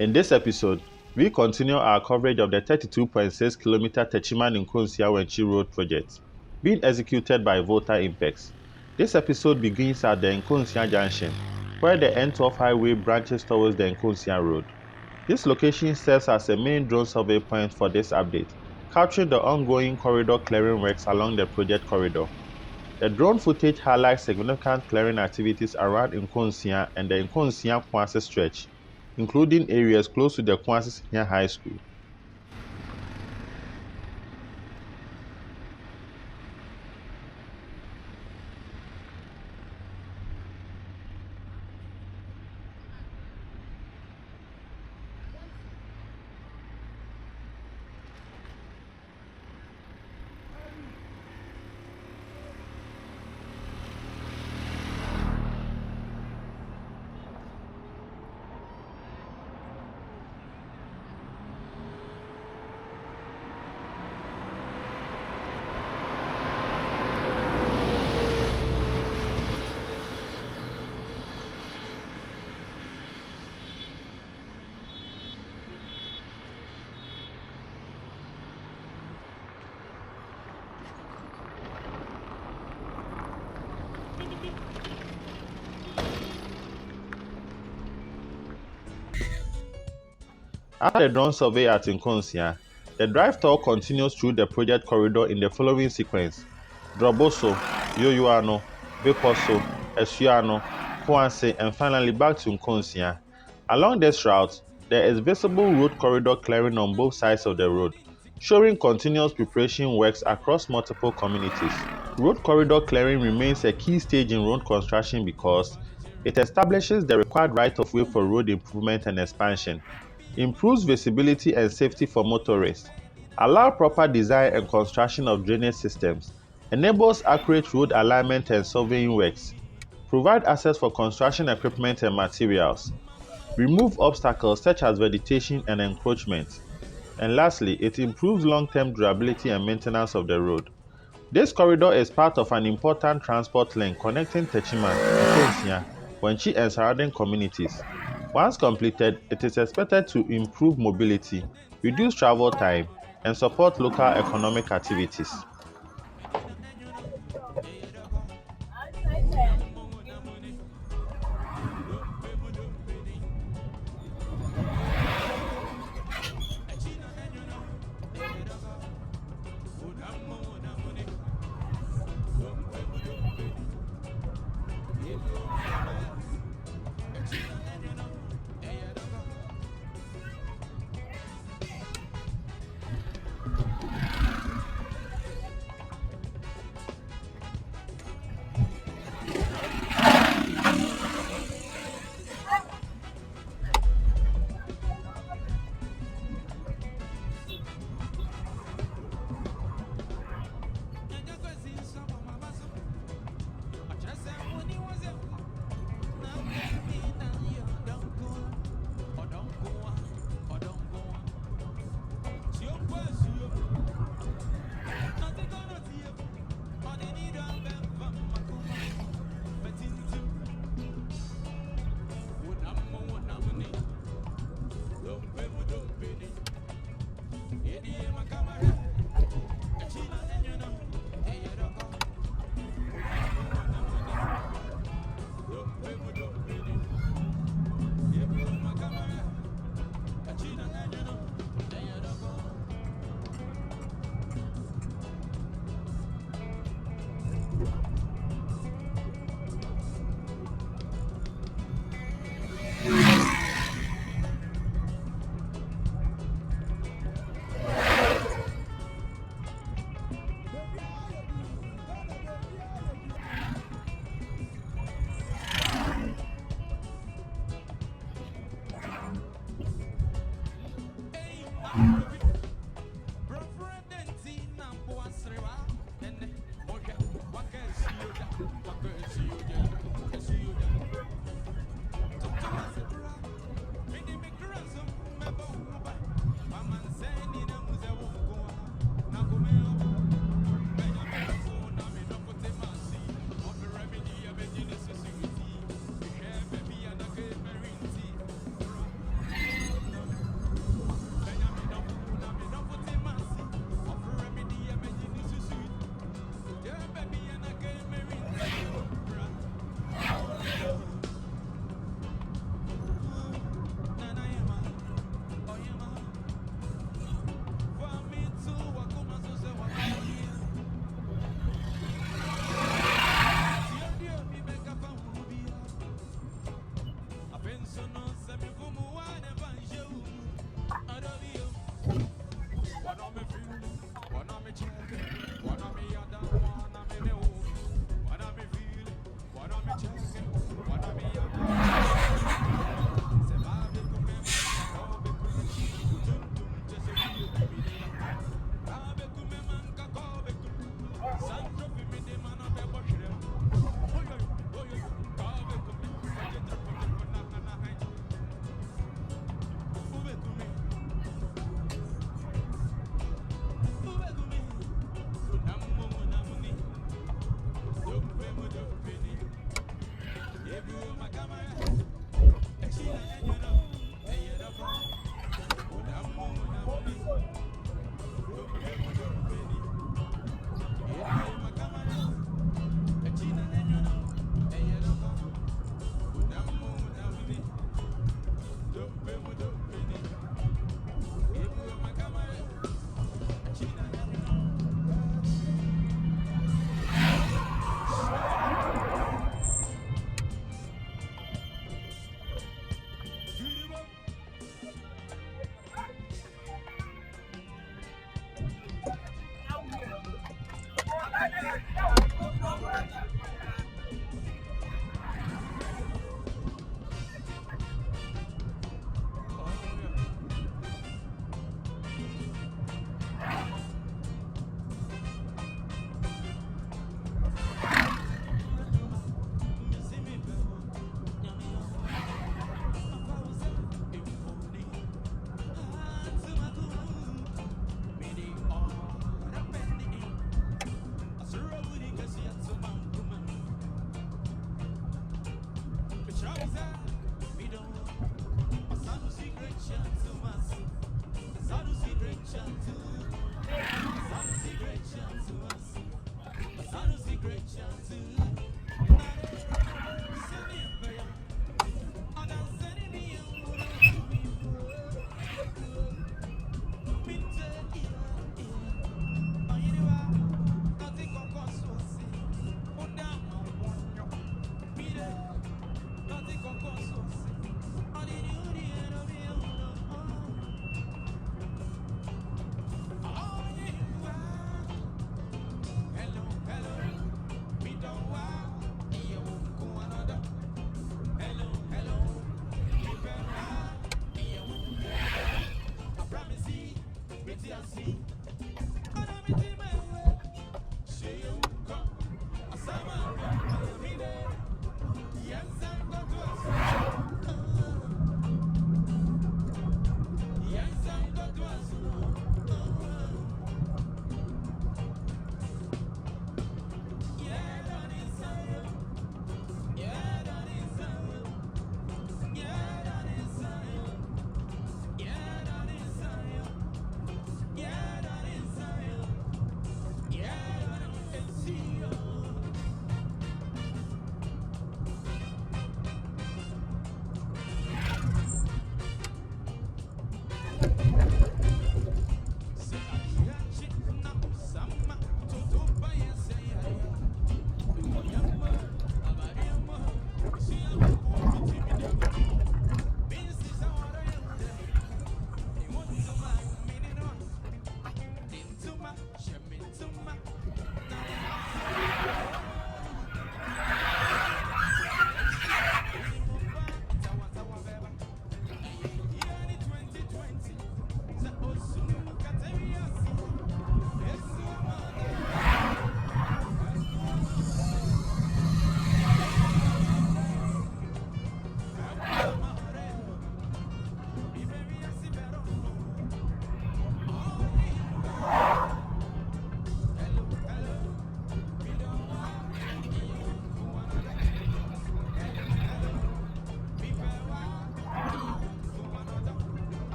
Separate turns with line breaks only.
In this episode, we continue our coverage of the 32.6 kilometer Techiman Nkonsia Wenchi Road project being executed by Volta Impex. This episode begins at the Nkonsia Junction, where the N12 Highway branches towards the Nkonsia Road. This location serves as a main drone survey point for this update, capturing the ongoing corridor clearing works along the project corridor. The drone footage highlights significant clearing activities around Nkonsia and the Nkonsia Koase stretch, including areas close to the Kwanse Senior High School. After the drone survey at Nkonsia, the drive tour continues through the project corridor in the following sequence: Droboso, Yoyoano, Beposo, Asuano, Koase, and finally back to Nkonsia. Along this route, there is visible road corridor clearing on both sides of the road, showing continuous preparation works across multiple communities. Road corridor clearing remains a key stage in road construction because it establishes the required right-of-way for road improvement and expansion, improves visibility and safety for motorists, allows proper design and construction of drainage systems, enables accurate road alignment and surveying works, provide access for construction equipment and materials, remove obstacles such as vegetation and encroachment, and lastly, it improves long-term durability and maintenance of the road. This corridor is part of an important transport link connecting Techiman, Nkonsia, Wenchi and surrounding communities. Once completed, it is expected to improve mobility, reduce travel time, and support local economic activities.